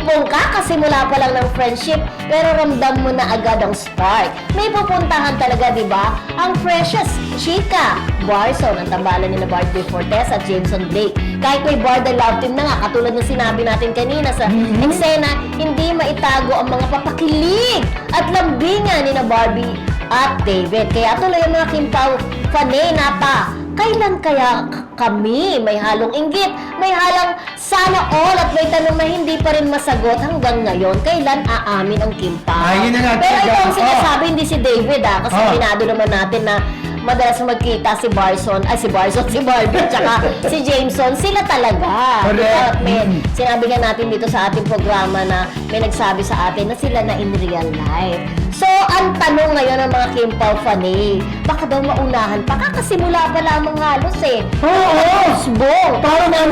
tipong kakasimula pa lang ng friendship, pero ramdam mo na agad ang spark. May pupuntahan talaga, di ba? Ang precious chika, Barson, ang tambalan ni na Barbie Fortes at Jameson Blake. Kahit may border love team na nga, katulad ng sinabi natin kanina sa eksena, hindi maitago ang mga papakilig at lambingan ni na Barbie at David. Kaya tuloy ang mga Kim Pao fanay na pa. Kailan kaya kami may halong inggit, may halang sana all at may tanong na hindi pa rin masagot hanggang ngayon? Kailan aamin ang Kim Pao? Ayun na nga. Pero ito ang sinasabi, hindi si David kasi pinado naman natin na madalas magkita si Barbie, tsaka si Jameson, sila talaga. Correct. Sinabi nga natin dito sa ating programa na may nagsabi sa atin na sila na in real life. So, ang tanong ngayon ng mga Kim Pao fanay, baka daw maunahan pa, kakasimula pa lamang halos eh. Oo! Parang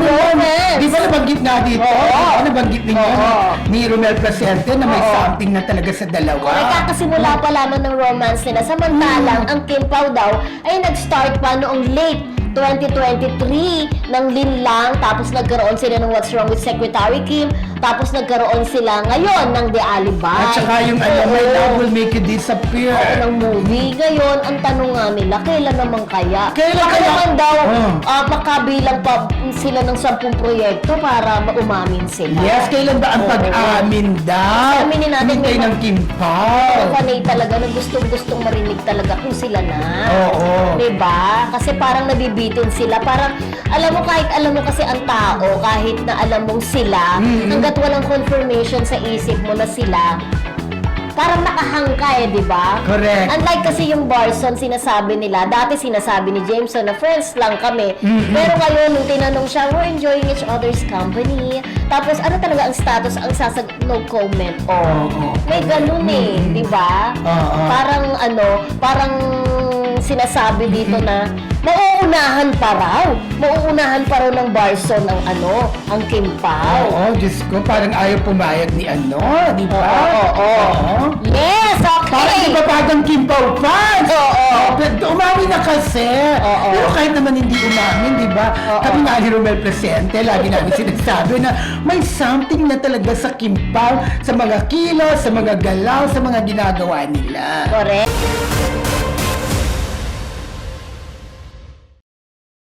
di ba nabanggit nga dito? Nabanggit ni Romel Presente na may something na talaga sa dalawa. Ay, kakasimula pa lamang ng romance nila. Samantalang, ang Kim Pao daw ay nag-start pa noong late 2023 ng linlang, tapos nagkaroon sila ng What's Wrong with Secretary Kim, tapos nagkaroon sila ngayon ng The Alibay. At saka yung My Love Will Make You Disappear. Ng movie. Ngayon, ang tanong nga nila, kailan naman kaya? Kailan Baka kaya? naman daw, makabilang pa sila ng 10 proyekto para maumamin sila. Yes, kailan ba ang pag-amin daw? Aminin natin, Hintay ng Kim Pao. Panay talaga na gustong marinig talaga kung sila na. Oo. Diba? Kasi parang nabibitin sila. Parang, alam mo, kahit alam mo kasi ang tao, kahit na alam mong sila, hanggat walang confirmation sa isip mo na sila, parang nakahangka di ba? Correct. Unlike kasi yung Barson, sinasabi nila, dati sinasabi ni Jameson na friends lang kami. Pero ngayon, nung tinanong siya, we're enjoying each other's company. Tapos, ano talaga ang status? Ang no comment. May ganun di ba? Parang sinasabi dito na mauunahan pa raw ng Barson ang Kim Pao. Oo, Diyos ko, parang ayaw pumayag ni di ba? Oo. Yes, okay. Parang di ba parang Kim Pao fans? Pero umamin na kasi. Pero kahit naman hindi umamin, di ba? Kami nga ni Romel Presente, lagi namin sinasabi na may something na talaga sa Kim Pao, sa mga kilos, sa mga galaw, sa mga ginagawa nila. Correct.